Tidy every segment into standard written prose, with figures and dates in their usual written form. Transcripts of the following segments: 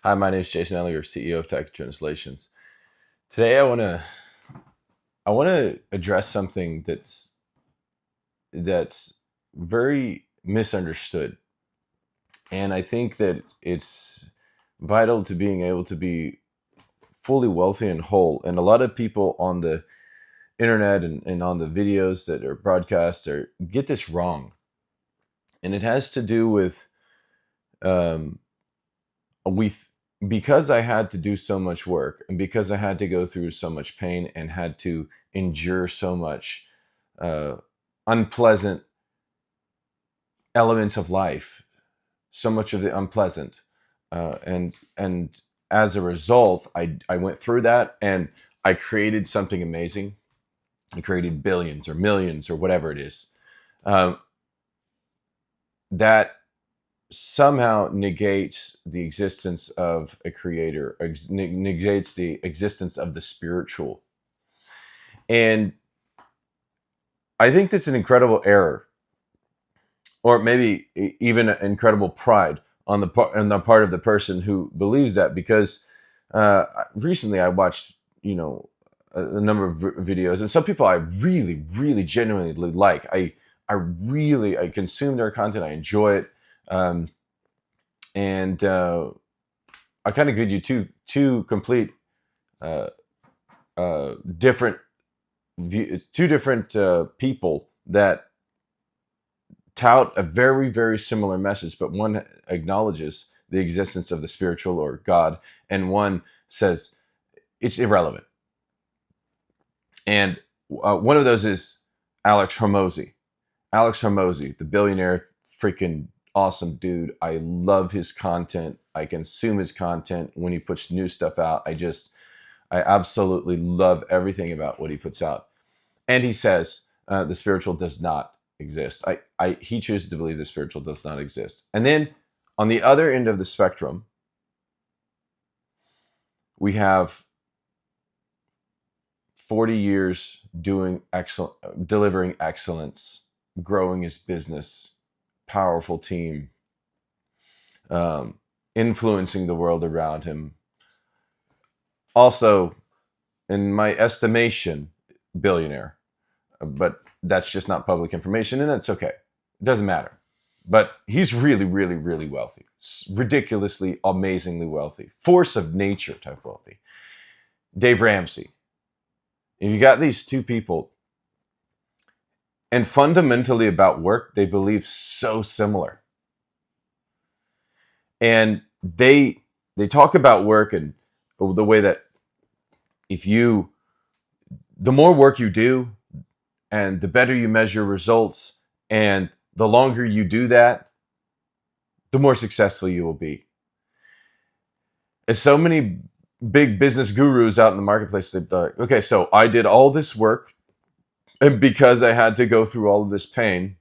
Hi, my name is Jason Ellinger, CEO of Tech Translations. Today, I want to address something that's very misunderstood, and I think that it's vital to being able to be fully wealthy and whole. And a lot of people on the internet and on the videos that are broadcast get this wrong, and it has to do with um, we because I had to do so much work and because I had to go through so much pain and had to endure so much uh, unpleasant elements of life, so much of the unpleasant, and as a result, I went through that and I created something amazing. I created billions or millions or whatever it is um, that somehow negates the existence of a creator, negates the existence of the spiritual. And I think that's an incredible error, or maybe even an incredible pride on the part of the person who believes that. Because recently I watched, a number of videos, and some people I really, really genuinely like. I consume their content. I enjoy it. Um, and I kind of give you two complete uh, different two different people that tout a very, very similar message, but one acknowledges the existence of the spiritual or God, and one says it's irrelevant. And one of those is Alex Hormozi. Alex Hormozi, the billionaire, freaking awesome dude. I love his content. I consume his content. When he puts new stuff out, I absolutely love everything about what he puts out. And he says the spiritual does not exist. He chooses to believe the spiritual does not exist. And then on the other end of the spectrum, we have 40 years delivering excellence, growing his business, powerful team, influencing the world around him. Also, in my estimation, billionaire, but that's just not public information, and that's okay. It doesn't matter. But he's really, really, really wealthy, ridiculously, amazingly wealthy, force of nature type wealthy. Dave Ramsey. And you got these two people, and fundamentally about work, they believe so similar. And they talk about work and the way that if you the more work you do and the better you measure results and the longer you do that, the more successful you will be. And so many big business gurus out in the marketplace that okay, so I did all this work, and because I had to go through all of this pain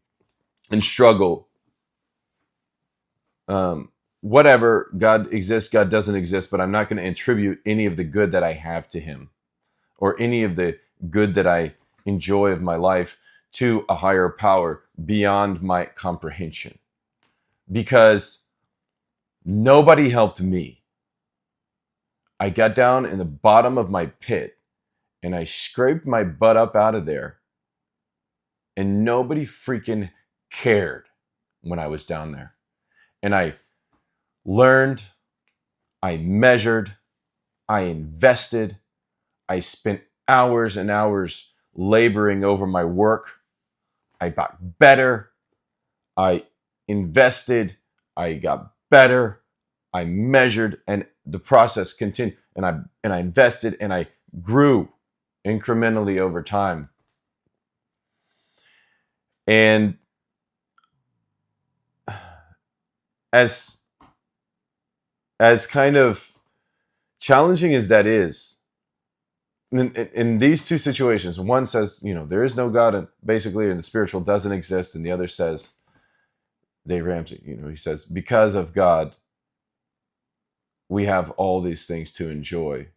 and struggle, whatever, God exists, God doesn't exist, but I'm not going to attribute any of the good that I have to him or any of the good that I enjoy of my life to a higher power beyond my comprehension, because nobody helped me. I got down in the bottom of my pit and I scraped my butt up out of there, and nobody freaking cared when I was down there. And I learned, I measured, I invested, I spent hours and hours laboring over my work. I got better. I invested. I got better. I measured, and the process continued. And I invested, and I grew incrementally over time. And as as kind of challenging as that is, in these two situations, one says, there is no God, and basically, and the spiritual doesn't exist, and the other says, Dave Ramsey, he says, because of God, we have all these things to enjoy,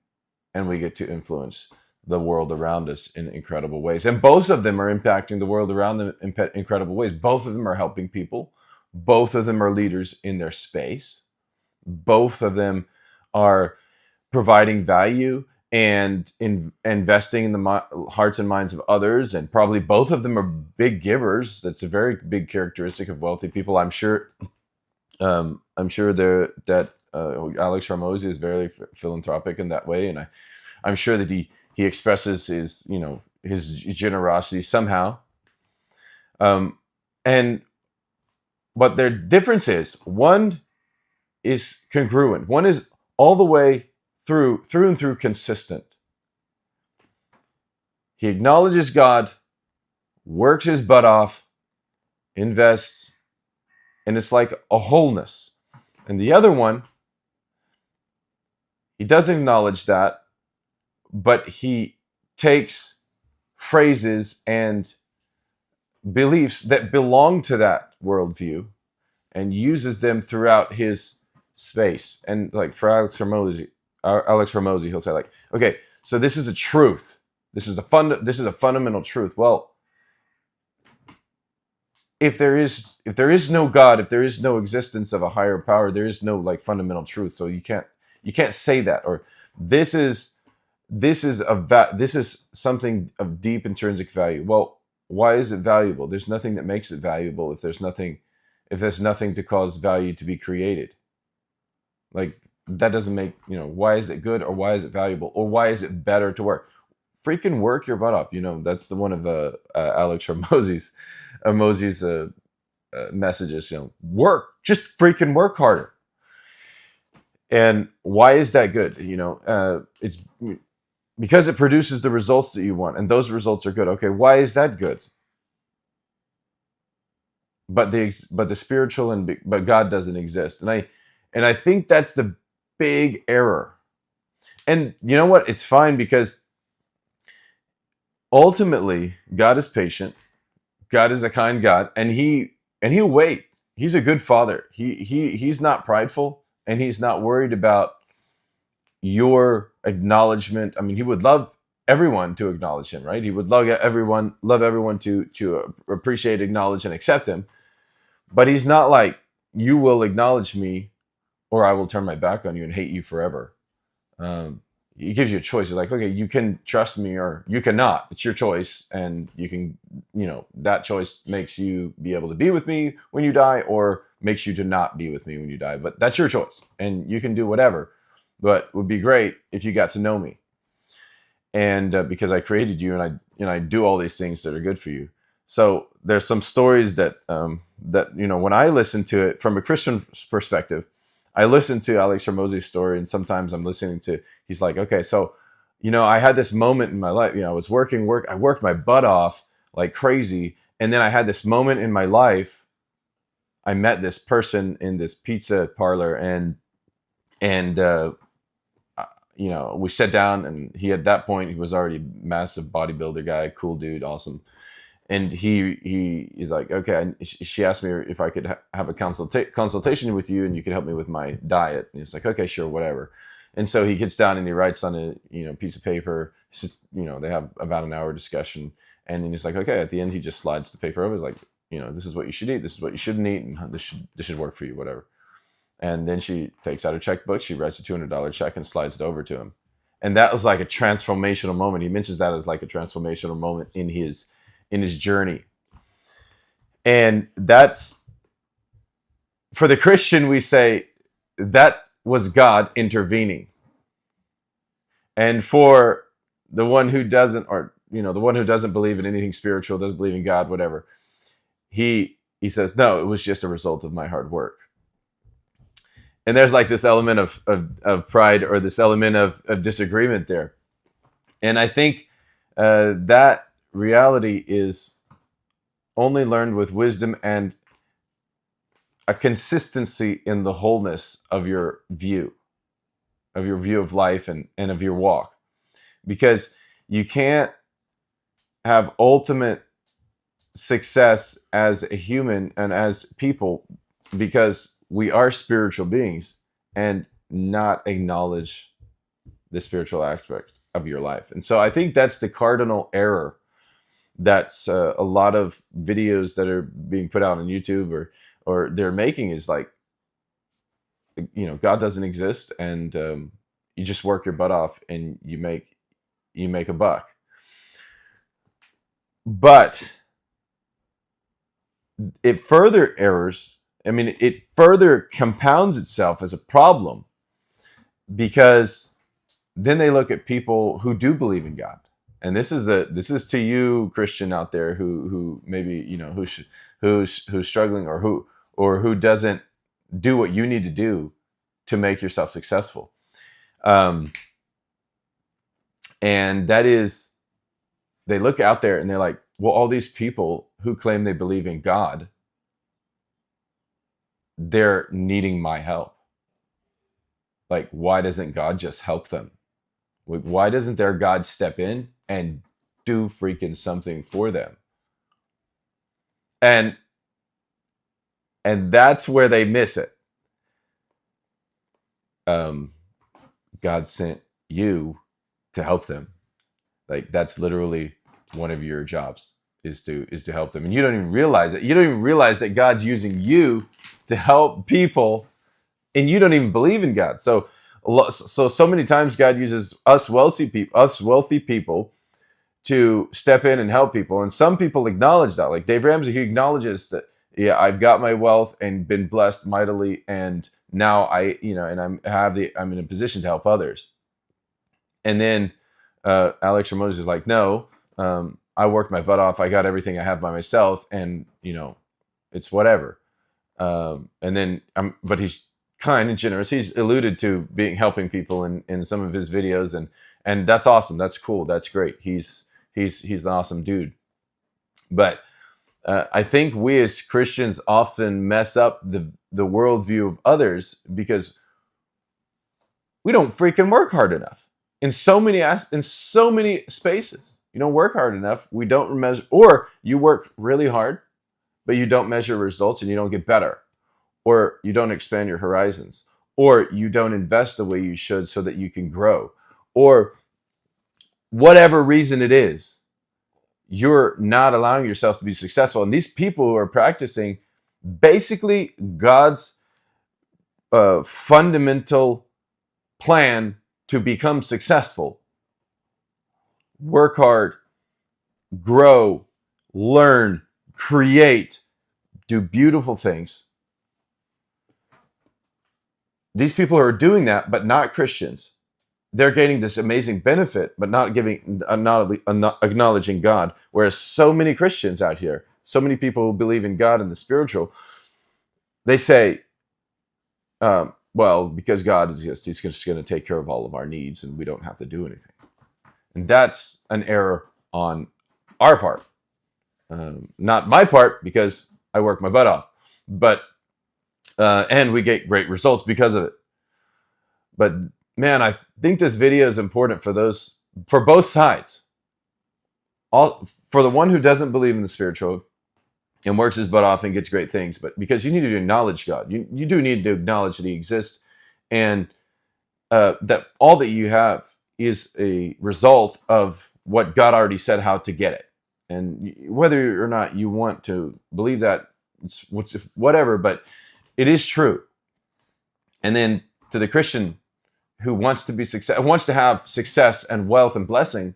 and we get to influence the world around us in incredible ways. And both of them are impacting the world around them in incredible ways. Both of them are helping people. Both of them are leaders in their space. Both of them are providing value and investing in the hearts and minds of others, and probably both of them are big givers. That's a very big characteristic of wealthy people. I'm sure that Alex Hormozi is very philanthropic in that way, and I'm sure that he expresses his his generosity somehow. Um, and but their difference is, one is congruent. One is all the way through and through consistent. He acknowledges God, works his butt off, invests, and it's like a wholeness. And the other one, he doesn't acknowledge that, but he takes phrases and beliefs that belong to that worldview and uses them throughout his space. And like for Alex Hormozi, he'll say like, okay, so this is a truth. This is a fundamental truth. Well, if there is no God, if there is no existence of a higher power, there is no like fundamental truth. So you can't say that. Or this is something of deep intrinsic value. Well, why is it valuable? There's nothing that makes it valuable if there's nothing to cause value to be created. Like that doesn't make, why is it good, or why is it valuable, or why is it better to work? Freaking work your butt off. That's the one of Alex Hormozi's messages. Just freaking work harder. And why is that good? It's because it produces the results that you want, and those results are good. Okay, why is that good? But the spiritual but God doesn't exist, and I think that's the big error. And you know what? It's fine, because ultimately God is patient. God is a kind God, and he'll wait. He's a good father. He's not prideful, and he's not worried about your acknowledgement. I mean, he would love everyone to acknowledge him, right? He would love everyone to appreciate, acknowledge, and accept him. But he's not like, you will acknowledge me or I will turn my back on you and hate you forever. He gives you a choice. He's like, okay, you can trust me or you cannot. It's your choice. And you can, that choice makes you be able to be with me when you die, or makes you to not be with me when you die. But that's your choice. And you can do whatever. But it would be great if you got to know me. And because I created you, and I do all these things that are good for you. So there's some stories that when I listen to it from a Christian perspective, I listen to Alex Hormozi's story, and sometimes I'm listening to, he's like, okay, so, I had this moment in my life, I was I worked my butt off like crazy. And then I had this moment in my life. I met this person in this pizza parlor, and we sat down, and at that point, he was already a massive bodybuilder guy, cool dude, awesome. And he's like, okay. And she asked me if I could have a consultation with you, and you could help me with my diet. And he's like, okay, sure, whatever. And so he gets down and he writes on a piece of paper. They have about an hour discussion, and then he's like, okay. At the end, he just slides the paper over. He's like, this is what you should eat. This is what you shouldn't eat, and this should work for you, whatever. And then she takes out her checkbook. She writes a $200 check and slides it over to him. And that was like a transformational moment. He mentions that as like a transformational moment in his journey. And that's, for the Christian, we say that was God intervening. And for the one who doesn't, the one who doesn't believe in anything spiritual, doesn't believe in God, whatever, he says, no, it was just a result of my hard work. And there's like this element of pride, or this element of disagreement there. And I think that reality is only learned with wisdom and a consistency in the wholeness of your view of life and of your walk. Because you can't have ultimate success as a human and as people, because we are spiritual beings, and not acknowledge the spiritual aspect of your life. And so I think that's the cardinal error. That's a lot of videos that are being put out on YouTube or they're making, is like, God doesn't exist, and you just work your butt off and you make a buck. But it further errors. I mean, it further compounds itself as a problem, because then they look at people who do believe in God. And this is to you, Christian out there, who maybe, who's struggling, or who doesn't do what you need to do to make yourself successful. And that is, they look out there and they're like, well, all these people who claim they believe in God, they're needing my help. Like, why doesn't God just help them? Why doesn't their God step in and do freaking something for them? And that's where they miss it. God sent you to help them. Like, that's literally one of your jobs, is to help them. And you don't even realize it. You don't even realize that God's using you to help people, and you don't even believe in God. So many times God uses us wealthy people to step in and help people. And some people acknowledge that. Like Dave Ramsey, he acknowledges that, yeah, I've got my wealth and been blessed mightily, and now I'm in a position to help others. And then Alex Hormozi is like, no, I worked my butt off. I got everything I have by myself, and it's whatever. And then, but he's kind and generous. He's alluded to helping people in some of his videos, and that's awesome. That's cool. That's great. He's an awesome dude. But I think we as Christians often mess up the worldview of others because we don't freaking work hard enough in so many spaces. You don't work hard enough. We don't measure, or you work really hard, but you don't measure results and you don't get better, or you don't expand your horizons, or you don't invest the way you should so that you can grow, or whatever reason it is, you're not allowing yourself to be successful. And these people who are practicing basically God's fundamental plan to become successful: work hard, grow, learn, create, do beautiful things. These people who are doing that, but not Christians, they're gaining this amazing benefit, but not acknowledging God. Whereas so many Christians out here, so many people who believe in God and the spiritual, they say, well, because God exists, he's just going to take care of all of our needs and we don't have to do anything. And that's an error on our part. Not my part, because I work my butt off. But and we get great results because of it. But man, I think this video is important for both sides. For the one who doesn't believe in the spiritual and works his butt off and gets great things, but because you need to acknowledge God. You do need to acknowledge that he exists, and that all that you have is a result of what God already said how to get it. And whether or not you want to believe that, it's whatever, but it is true. And then to the Christian who wants to have success and wealth and blessing,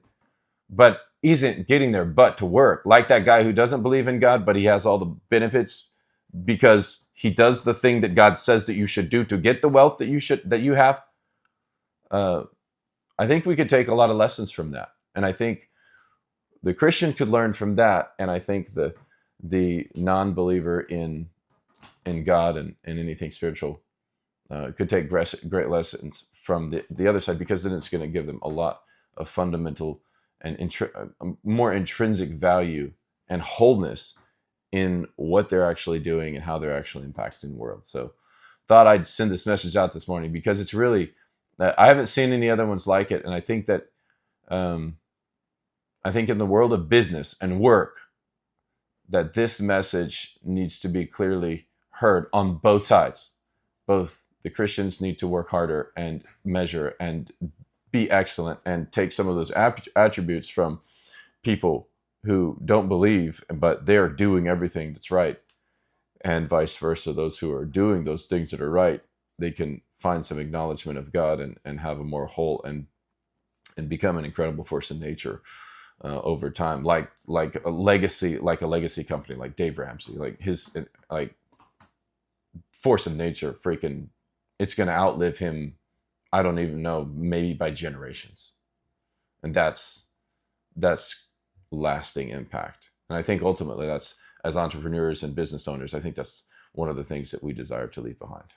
but isn't getting their butt to work, like that guy who doesn't believe in God, but he has all the benefits because he does the thing that God says that you should do to get the wealth that you have. I think we could take a lot of lessons from that, and I think the Christian could learn from that, and I think the non-believer in God and anything spiritual could take great lessons from the other side, because then it's going to give them a lot of fundamental and more intrinsic value and wholeness in what they're actually doing and how they're actually impacting the world. So thought I'd send this message out this morning, because it's really, I haven't seen any other ones like it. And I think that, I think in the world of business and work, that this message needs to be clearly heard on both sides. Both the Christians need to work harder and measure and be excellent and take some of those attributes from people who don't believe, but they're doing everything that's right, and vice versa. Those who are doing those things that are right they can find some acknowledgement of God, and have a more whole, and become an incredible force in nature over time, like a legacy company, like Dave Ramsey, like his like force of nature, freaking, it's going to outlive him. I don't even know, maybe by generations, and that's lasting impact. And I think ultimately, that's, as entrepreneurs and business owners, I think that's one of the things that we desire to leave behind.